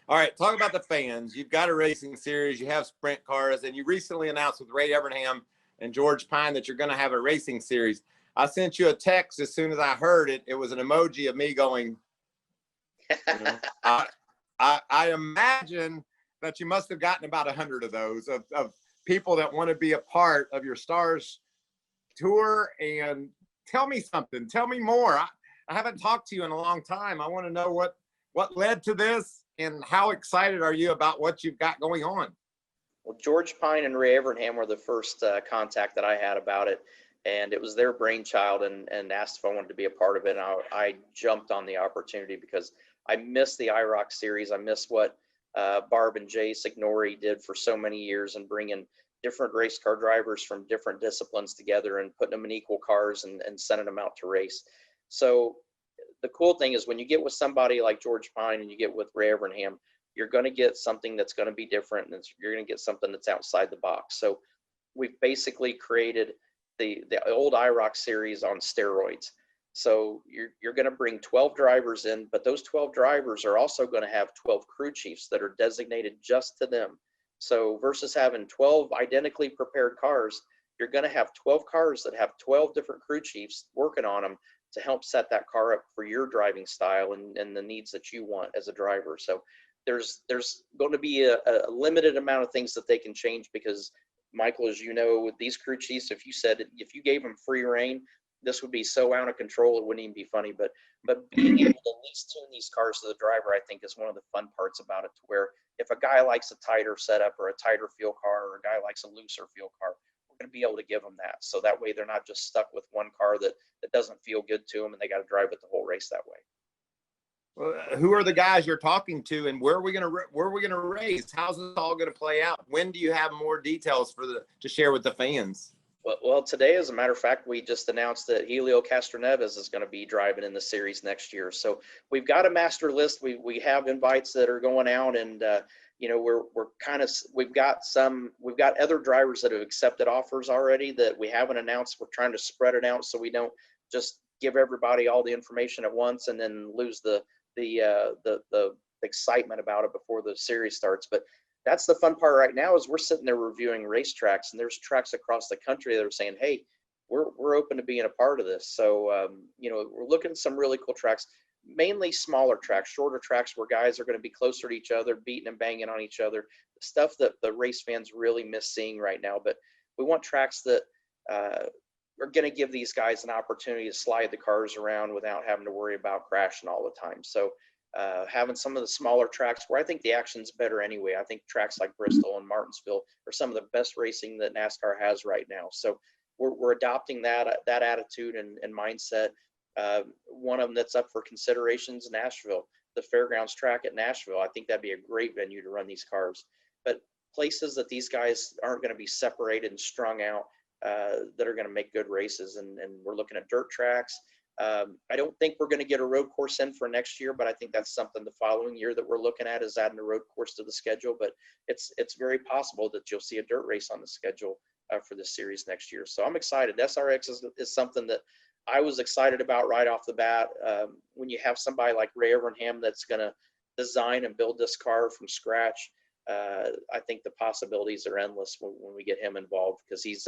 All right, talk about the fans. You've got a racing series, you have sprint cars, and you recently announced with Ray Evernham and George Pine that you're going to have a racing series. I sent you a text as soon as I heard it. It was an emoji of me going, you know, I imagine that you must have gotten about 100 of those of people that want to be a part of your Stars tour. And tell me something. Tell me more. I haven't talked to you in a long time. I want to know what led to this and how excited are you about what you've got going on? Well, George Pine and Ray Evernham were the first contact that I had about it, and it was their brainchild and asked if I wanted to be a part of it. And I jumped on the opportunity because I miss the IROC series. I miss what Barb and Jay Signori did for so many years and bringing different race car drivers from different disciplines together and putting them in equal cars and sending them out to race. So the cool thing is when you get with somebody like George Pine and you get with Ray Evernham, you're going to get something that's going to be different, and you're going to get something that's outside the box. So we've basically created the old IROC series on steroids. So you're going to bring 12 drivers in, but those 12 drivers are also going to have 12 crew chiefs that are designated just to them. So versus having 12 identically prepared cars, you're going to have 12 cars that have 12 different crew chiefs working on them to help set that car up for your driving style and the needs that you want as a driver. So there's going to be a limited amount of things that they can change because, Michael, as you know, with these crew chiefs, if you gave them free reign, this would be so out of control it wouldn't even be funny. But being able to at least tune these cars to the driver, I think, is one of the fun parts about it. To where if a guy likes a tighter setup or a tighter fuel car, or a guy likes a looser fuel car, we're going to be able to give them that. So that way they're not just stuck with one car that doesn't feel good to them, and they got to drive it the whole race that way. Well, who are the guys you're talking to, and where are we going to race? How's this all going to play out? When do you have more details to share with the fans? Well, today, as a matter of fact, we just announced that Helio Castroneves is going to be driving in the series next year. So we've got a master list. We have invites that are going out, and we've got other drivers that have accepted offers already that we haven't announced. We're trying to spread it out so we don't just give everybody all the information at once and then lose the excitement about it before the series starts. But that's the fun part right now is we're sitting there reviewing racetracks, and there's tracks across the country that are saying, hey, we're open to being a part of this. So, we're looking at some really cool tracks, mainly smaller tracks, shorter tracks where guys are going to be closer to each other, beating and banging on each other, the stuff that the race fans really miss seeing right now. But we want tracks that are going to give these guys an opportunity to slide the cars around without having to worry about crashing all the time. So having some of the smaller tracks where I think the action's better anyway. I think tracks like Bristol and Martinsville are some of the best racing that NASCAR has right now. So we're adopting that attitude and mindset. One of them that's up for consideration is Nashville, the fairgrounds track at Nashville. I think that'd be a great venue to run these cars. But places that these guys aren't going to be separated and strung out, that are going to make good races. And we're looking at dirt tracks. I don't think we're going to get a road course in for next year, but I think that's something the following year that we're looking at is adding a road course to the schedule. But it's very possible that you'll see a dirt race on the schedule for this series next year. So I'm excited. SRX is something that I was excited about right off the bat. When you have somebody like Ray Evernham that's going to design and build this car from scratch, I think the possibilities are endless when we get him involved, because he's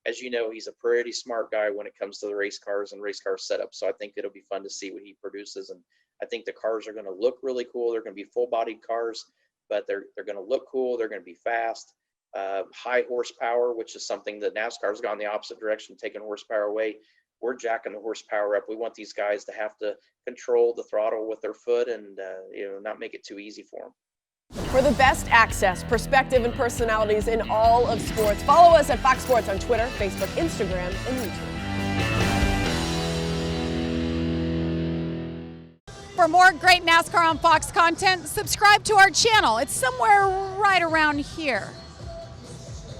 as you know, he's a pretty smart guy when it comes to the race cars and race car setup. So I think it'll be fun to see what he produces. And I think the cars are going to look really cool. They're going to be full-bodied cars, but they're going to look cool. They're going to be fast, high horsepower, which is something that NASCAR's gone the opposite direction, taking horsepower away. We're jacking the horsepower up. We want these guys to have to control the throttle with their foot and not make it too easy for them. For the best access, perspective, and personalities in all of sports, follow us at Fox Sports on Twitter, Facebook, Instagram, and YouTube. For more great NASCAR on Fox content, subscribe to our channel. It's somewhere right around here.